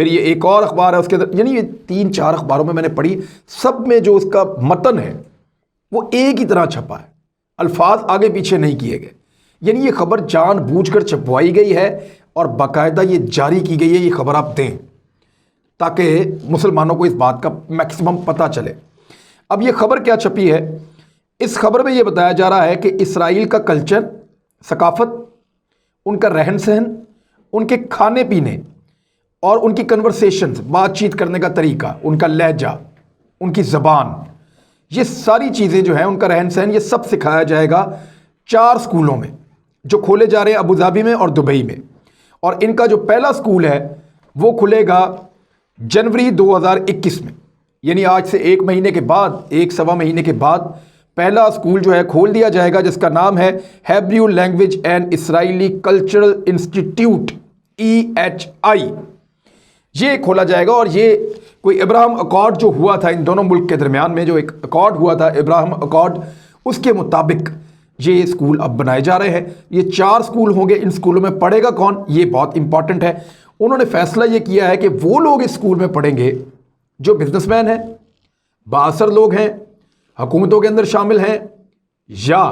پھر یہ ایک اور اخبار ہے اس کے اندر، یعنی یہ 3-4 اخباروں میں نے پڑھی، سب میں جو اس کا متن ہے وہ ایک ہی طرح چھپا ہے، الفاظ آگے پیچھے نہیں کیے گئے. یعنی یہ خبر جان بوجھ کر چھپوائی گئی ہے اور باقاعدہ یہ جاری کی گئی ہے، یہ خبر آپ دیں تاکہ مسلمانوں کو اس بات کا میکسیمم پتہ چلے. اب یہ خبر کیا چھپی ہے؟ اس خبر میں یہ بتایا جا رہا ہے کہ اسرائیل کا کلچر، ثقافت، ان کا رہن سہن، ان کے کھانے پینے اور ان کی کنورسیشنز، بات چیت کرنے کا طریقہ، ان کا لہجہ، ان کی زبان، یہ ساری چیزیں جو ہیں، ان کا رہن سہن، یہ سب سکھایا جائے گا 4 اسکولوں میں جو کھولے جا رہے ہیں ابوظہبی میں اور دبئی میں. اور ان کا جو پہلا اسکول ہے وہ کھلے گا جنوری 2021 میں، یعنی آج سے 1 مہینے کے بعد، 1 سوا مہینے کے بعد پہلا اسکول جو ہے کھول دیا جائے گا، جس کا نام ہے Hebrew language and Israeli cultural institute EHI. یہ کھولا جائے گا. اور یہ کوئی ابراہم اکارڈ جو ہوا تھا ان دونوں ملک کے درمیان میں، جو ایک اکارڈ ہوا تھا ابراہم اکارڈ، اس کے مطابق یہ اسکول اب بنائے جا رہے ہیں. یہ 4 اسکول ہوں گے. ان اسکولوں میں پڑھے گا کون؟ یہ بہت امپورٹنٹ ہے. انہوں نے فیصلہ یہ کیا ہے کہ وہ لوگ اس اسکول میں پڑھیں گے جو بزنس مین ہیں، بااثر لوگ ہیں، حکومتوں کے اندر شامل ہیں، یا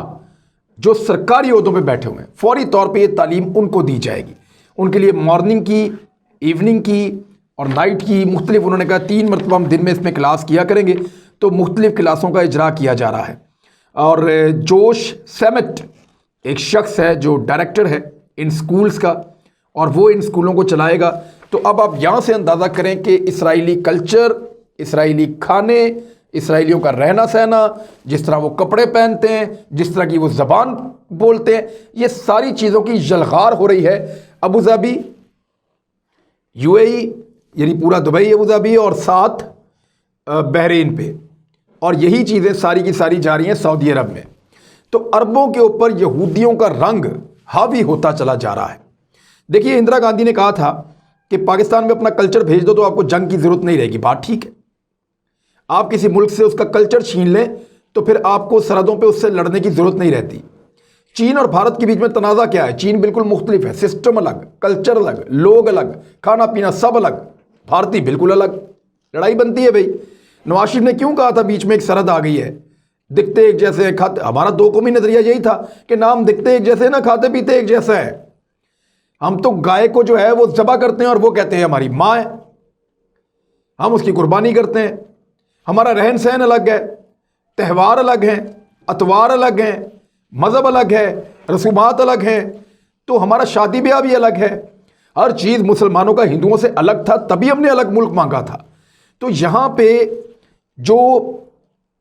جو سرکاری عہدوں پہ بیٹھے ہوئے ہیں. فوری طور پہ یہ تعلیم ان کو دی جائے گی. ان کے لیے مارننگ کی، ایوننگ کی اور نائٹ کی مختلف، انہوں نے کہا 3 مرتبہ ہم دن میں اس میں کلاس کیا کریں گے. تو مختلف کلاسوں کا اجرا کیا جا رہا ہے. اور جوش سیمٹ ایک شخص ہے جو ڈائریکٹر ہے ان سکولز کا، اور وہ ان سکولوں کو چلائے گا. تو اب آپ یہاں سے اندازہ کریں کہ اسرائیلی کلچر، اسرائیلی کھانے، اسرائیلیوں کا رہنا سہنا، جس طرح وہ کپڑے پہنتے ہیں، جس طرح کی وہ زبان بولتے ہیں، یہ ساری چیزوں کی یلغار ہو رہی ہے ابوظہبی، UAE یعنی پورا دبئی، ابوظہبی اور ساتھ بحرین پہ. اور یہی چیزیں ساری کی ساری جا رہی ہیں سعودی عرب میں. تو عربوں کے اوپر یہودیوں کا رنگ حاوی ہوتا چلا جا رہا ہے. دیکھیے اندرا گاندھی نے کہا تھا کہ پاکستان میں اپنا کلچر بھیج دو تو آپ کو جنگ کی ضرورت نہیں رہے گی. بات ٹھیک ہے. آپ کسی ملک سے اس کا کلچر چھین لیں تو پھر آپ کو سرحدوں پہ اس سے لڑنے کی ضرورت نہیں رہتی. چین اور بھارت کے بیچ میں تنازع کیا ہے؟ چین بالکل مختلف ہے، سسٹم الگ، کلچر الگ، لوگ الگ، کھانا پینا سب الگ. بھارتی بالکل الگ. لڑائی بنتی ہے بھائی. نواز شریف نے کیوں کہا تھا بیچ میں ایک سرحد آ گئی ہے؟ دکھتے ایک جیسے ہیں، کھاتے، ہمارا 2 قومی نظریہ یہی تھا کہ نام دکھتے ایک جیسے نا، کھاتے پیتے ایک جیسا ہے. ہم تو گائے کو جو ہے وہ ذبح کرتے ہیں اور وہ کہتے ہیں ہماری ماں ہے، ہم اس کی قربانی کرتے ہیں. ہمارا رہن سہن الگ ہے، تہوار الگ ہیں، اتوار الگ ہیں، مذہب الگ ہے، رسومات الگ ہیں. تو ہمارا شادی بیاہ بھی الگ ہے. ہر چیز مسلمانوں کا ہندوؤں سے الگ تھا، تبھی ہم نے الگ ملک مانگا تھا. تو یہاں پہ جو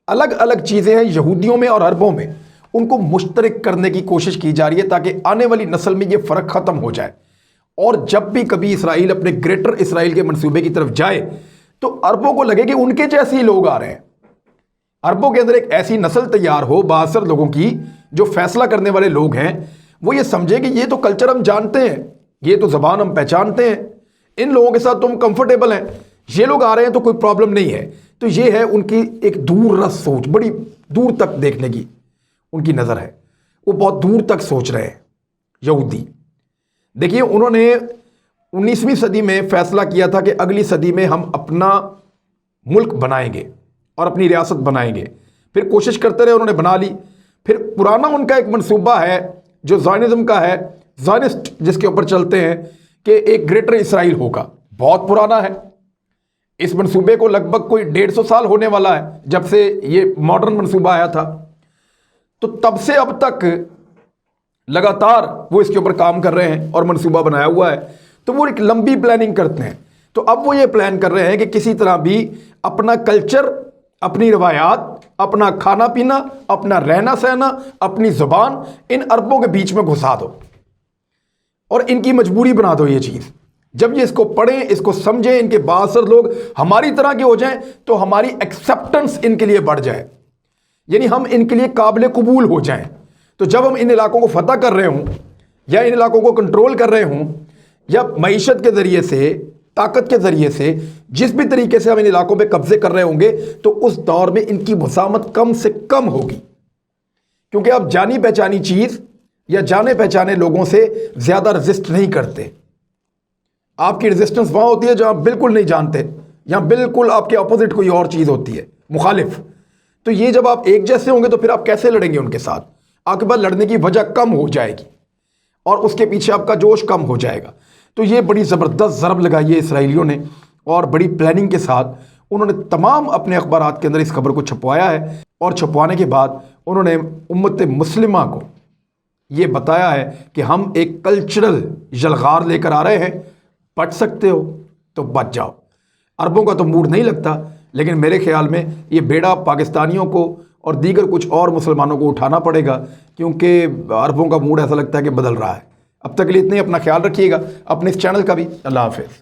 الگ الگ چیزیں ہیں یہودیوں میں اور عربوں میں، ان کو مشترک کرنے کی کوشش کی جا رہی ہے تاکہ آنے والی نسل میں یہ فرق ختم ہو جائے. اور جب بھی کبھی اسرائیل اپنے گریٹر اسرائیل کے منصوبے کی طرف جائے تو عربوں کو لگے کہ ان کے جیسے ہی لوگ آ رہے ہیں. عربوں کے اندر ایک ایسی نسل تیار ہو بااثر لوگوں کی، جو فیصلہ کرنے والے لوگ ہیں، وہ یہ سمجھے کہ یہ تو کلچر ہم جانتے ہیں، یہ تو زبان ہم پہچانتے ہیں، ان لوگوں کے ساتھ تم کمفرٹیبل ہیں، یہ لوگ آ رہے ہیں تو کوئی پرابلم نہیں ہے. تو یہ ہے ان کی ایک دور رس سوچ، بڑی دور تک دیکھنے کی ان کی نظر ہے. وہ بہت دور تک سوچ رہے ہیں یہودی. دیکھیے انہوں نے 19ویں صدی میں فیصلہ کیا تھا کہ اگلی صدی میں ہم اپنا ملک بنائیں گے اور اپنی ریاست بنائیں گے. پھر کوشش کرتے رہے، انہوں نے بنا لی. پھر پرانا ان کا ایک منصوبہ ہے جو زائنزم کا ہے، زائنسٹ جس کے اوپر چلتے ہیں کہ ایک گریٹر اسرائیل ہوگا. بہت پرانا ہے. اس منصوبے کو لگ بھگ کوئی 150 سال ہونے والا ہے جب سے یہ ماڈرن منصوبہ آیا تھا. تو تب سے اب تک لگاتار وہ اس کے اوپر کام کر رہے ہیں اور منصوبہ بنایا ہوا ہے. تو وہ ایک لمبی پلاننگ کرتے ہیں. تو اب وہ یہ پلان کر رہے ہیں کہ کسی طرح بھی اپنا کلچر، اپنی روایات، اپنا کھانا پینا، اپنا رہنا سہنا، اپنی زبان ان عربوں کے بیچ میں گھسا دو اور ان کی مجبوری بنا دو یہ چیز. جب یہ اس کو پڑھیں، اس کو سمجھیں، ان کے بااثر لوگ ہماری طرح کے ہو جائیں تو ہماری ایکسیپٹنس ان کے لیے بڑھ جائے، یعنی ہم ان کے لیے قابل قبول ہو جائیں. تو جب ہم ان علاقوں کو فتح کر رہے ہوں یا ان علاقوں کو کنٹرول کر رہے ہوں یا معیشت کے ذریعے سے، طاقت کے ذریعے سے، جس بھی طریقے سے ہم ان علاقوں پہ قبضے کر رہے ہوں گے، تو اس دور میں ان کی مسامت کم سے کم ہوگی. کیونکہ اب جانی پہچانی چیز یا جانے پہچانے لوگوں سے زیادہ رزسٹ نہیں کرتے. آپ کی ریزسٹنس وہاں ہوتی ہے جہاں بالکل نہیں جانتے، یہاں بالکل آپ کے اپوزٹ کوئی اور چیز ہوتی ہے، مخالف. تو یہ جب آپ ایک جیسے ہوں گے تو پھر آپ کیسے لڑیں گے ان کے ساتھ؟ آپ کے پاس لڑنے کی وجہ کم ہو جائے گی اور اس کے پیچھے آپ کا جوش کم ہو جائے گا. تو یہ بڑی زبردست ضرب لگائی ہے اسرائیلیوں نے، اور بڑی پلاننگ کے ساتھ انہوں نے تمام اپنے اخبارات کے اندر اس خبر کو چھپوایا ہے، اور چھپوانے کے بعد انہوں نے امت مسلمہ کو یہ بتایا ہے کہ ہم ایک کلچرل یلغار لے کر آ رہے ہیں، بچ سکتے ہو تو بچ جاؤ. عربوں کا تو موڈ نہیں لگتا، لیکن میرے خیال میں یہ بیڑا پاکستانیوں کو اور دیگر کچھ اور مسلمانوں کو اٹھانا پڑے گا، کیونکہ عربوں کا موڈ ایسا لگتا ہے کہ بدل رہا ہے. اب تک کے لیے اتنے، اپنا خیال رکھیے گا، اپنے اس چینل کا بھی. اللہ حافظ.